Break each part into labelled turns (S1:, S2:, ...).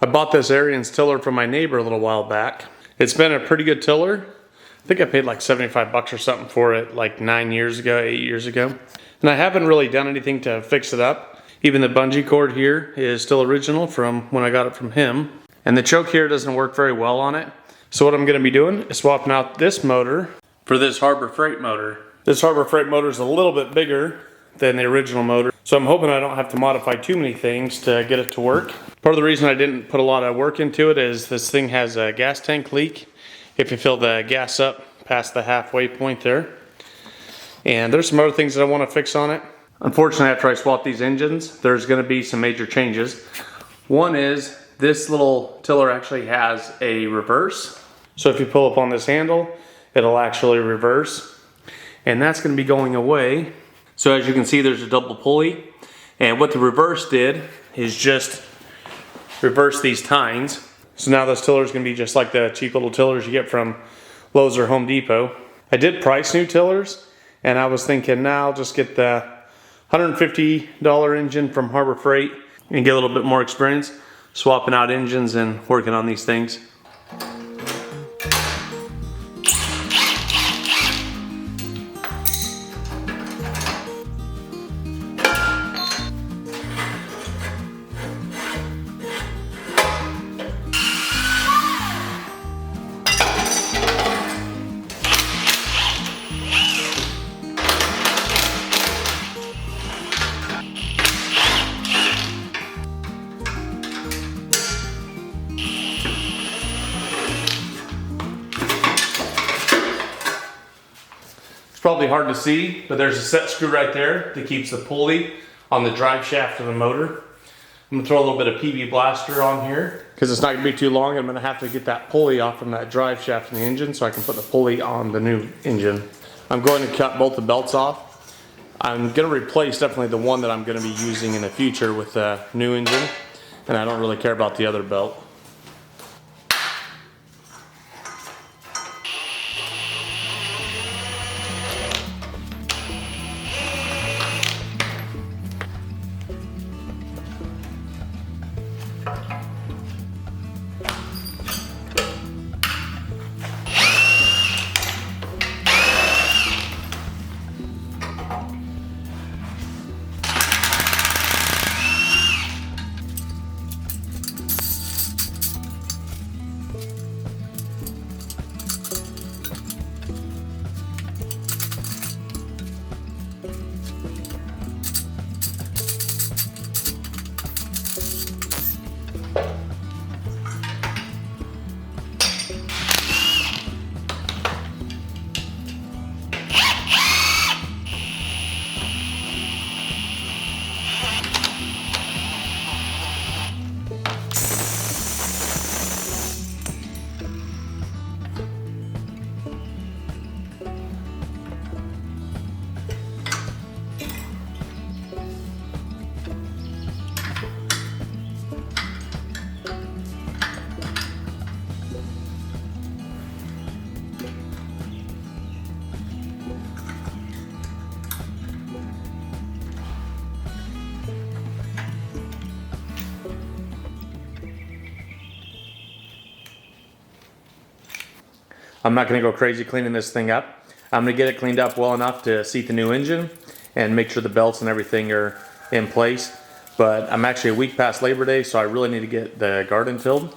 S1: I bought this Ariens tiller from my neighbor a little while back. It's been a pretty good tiller. I think I paid like 75 bucks or something for it like 8 years ago. And I haven't really done anything to fix it up. Even the bungee cord here is still original from when I got it from him. And the choke here doesn't work very well on it. So what I'm gonna be doing is swapping out this motor for this Harbor Freight motor. This Harbor Freight motor is a little bit bigger than the original motor. So I'm hoping I don't have to modify too many things to get it to work. Part of the reason I didn't put a lot of work into it is this thing has a gas tank leak. If you fill the gas up past the halfway point there. And there's some other things that I want to fix on it. Unfortunately, after I swap these engines, there's going to be some major changes. One is this little tiller actually has a reverse. So if you pull up on this handle, it'll actually reverse. And that's going to be going away. So as you can see, there's a double pulley. And what the reverse did is just reverse these tines. So now this tiller is going to be just like the cheap little tillers you get from Lowe's or Home Depot. I did price new tillers, and I was thinking now I'll just get the $150 engine from Harbor Freight and get a little bit more experience swapping out engines and working on these things. Probably hard to see, but there's a set screw right there that keeps the pulley on the drive shaft of the motor. I'm gonna throw a little bit of PB Blaster on here because it's not gonna be too long. I'm gonna have to get that pulley off from that drive shaft in the engine so I can put the pulley on the new engine. I'm going to cut both the belts off. I'm gonna replace definitely the one that I'm gonna be using in the future with the new engine, and I don't really care about the other belt. I'm not going to go crazy cleaning this thing up. I'm going to get it cleaned up well enough to seat the new engine and make sure the belts and everything are in place. But I'm actually a week past Labor Day, so I really need to get the garden tilled.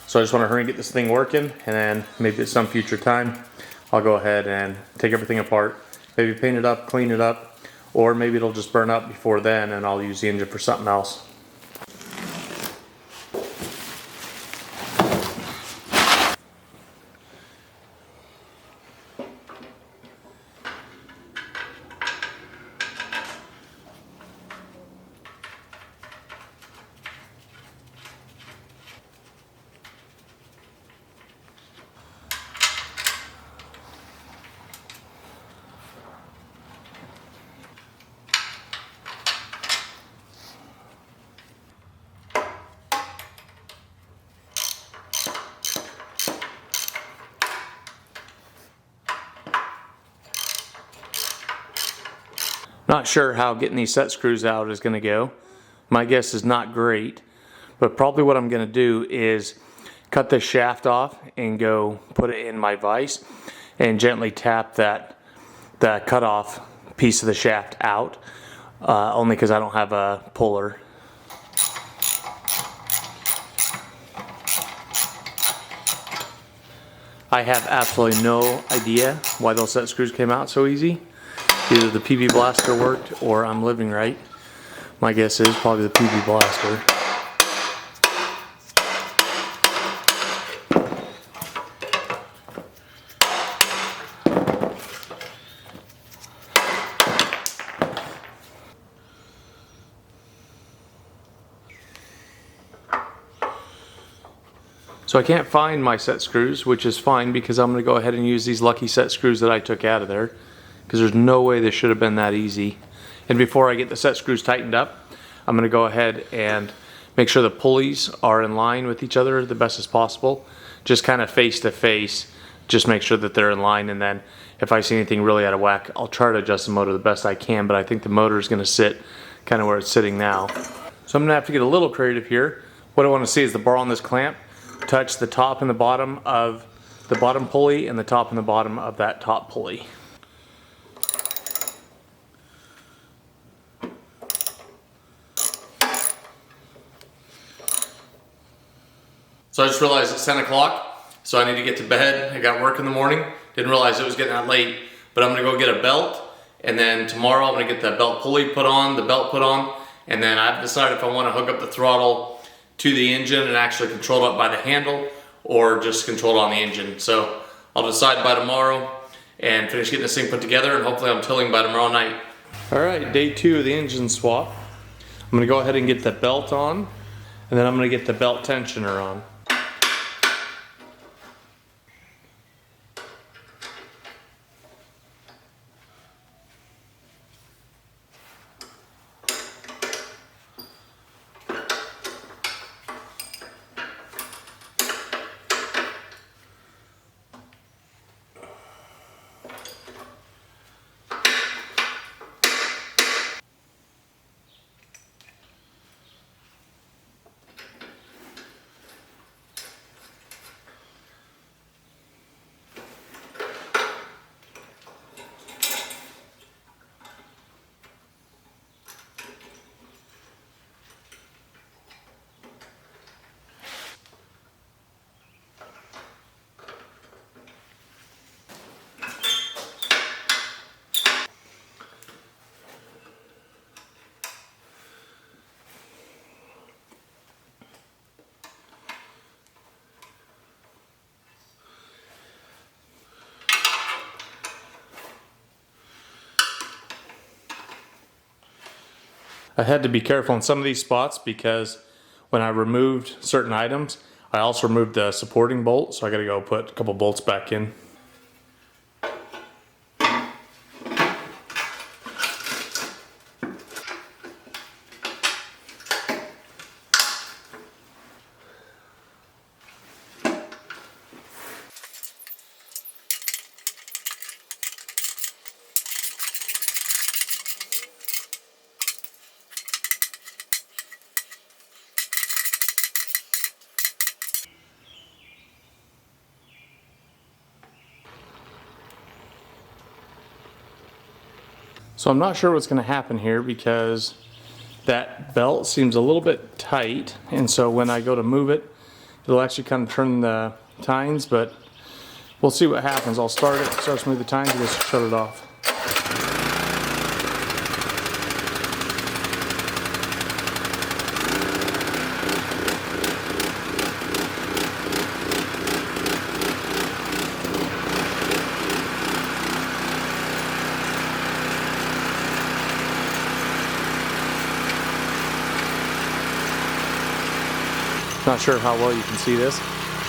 S1: So I just want to hurry and get this thing working, and then maybe at some future time I'll go ahead and take everything apart, maybe paint it up, clean it up, or maybe it'll just burn up before then and I'll use the engine for something else. Not sure how getting these set screws out is going to go. My guess is not great, But probably what I'm gonna do is cut this shaft off and go put it in my vise and gently tap that cut off piece of the shaft out, only because I don't have a puller. I have absolutely no idea why those set screws came out so easy. Either the PV blaster worked or I'm living right. My guess is probably the PV blaster. So I can't find my set screws, which is fine because I'm going to go ahead and use these lucky set screws that I took out of there, because there's no way this should have been that easy. And before I get the set screws tightened up, I'm going to go ahead and make sure the pulleys are in line with each other the best as possible. Just kind of face to face, just make sure that they're in line, and then if I see anything really out of whack, I'll try to adjust the motor the best I can, but I think the motor is going to sit kind of where it's sitting now. So I'm going to have to get a little creative here. What I want to see is the bar on this clamp touch the top and the bottom of the bottom pulley and the top and the bottom of that top pulley. So I just realized it's 10 o'clock, so I need to get to bed. I got work in the morning. Didn't realize it was getting that late, but I'm gonna go get a belt, and then tomorrow I'm gonna get the belt pulley put on, the belt put on, and then I've decided if I wanna hook up the throttle to the engine and actually control it by the handle, or just control it on the engine. So I'll decide by tomorrow and finish getting this thing put together, and hopefully I'm tilling by tomorrow night. All right, day 2 of the engine swap. I'm gonna go ahead and get the belt on, and then I'm gonna get the belt tensioner on. I had to be careful in some of these spots because when I removed certain items, I also removed the supporting bolt, so I gotta go put a couple bolts back in. So I'm not sure what's going to happen here because that belt seems a little bit tight, and so when I go to move it, it'll actually kind of turn the tines, but we'll see what happens. I'll start to move the tines and just shut it off. Not sure how well you can see this,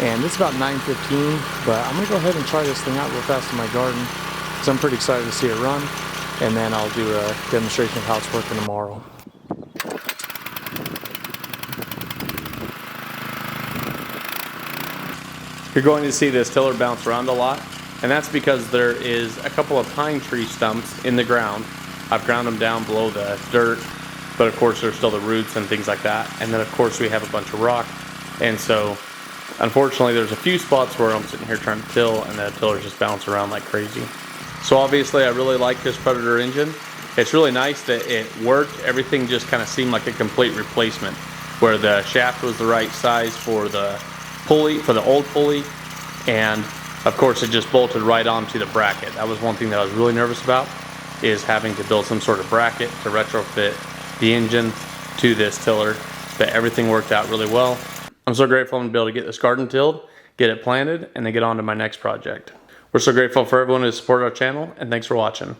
S1: and it's about 9:15, but I'm gonna go ahead and try this thing out real fast in my garden because I'm pretty excited to see it run, and then I'll do a demonstration of how it's working tomorrow. You're going to see this tiller bounce around a lot, and that's because there is a couple of pine tree stumps in the ground. I've ground them down below the dirt, but of course there's still the roots and things like that. And then of course we have a bunch of rock. And so unfortunately there's a few spots where I'm sitting here trying to till and the tiller's just bouncing around like crazy. So obviously I really like this Predator engine. It's really nice that it worked. Everything just kind of seemed like a complete replacement, where the shaft was the right size for the pulley, for the old pulley, and of course it just bolted right onto the bracket. That was one thing that I was really nervous about, is having to build some sort of bracket to retrofit the engine to this tiller, but everything worked out really well. I'm so grateful I'm gonna be able to get this garden tilled, get it planted, and then get on to my next project. We're so grateful for everyone who supported our channel, and thanks for watching.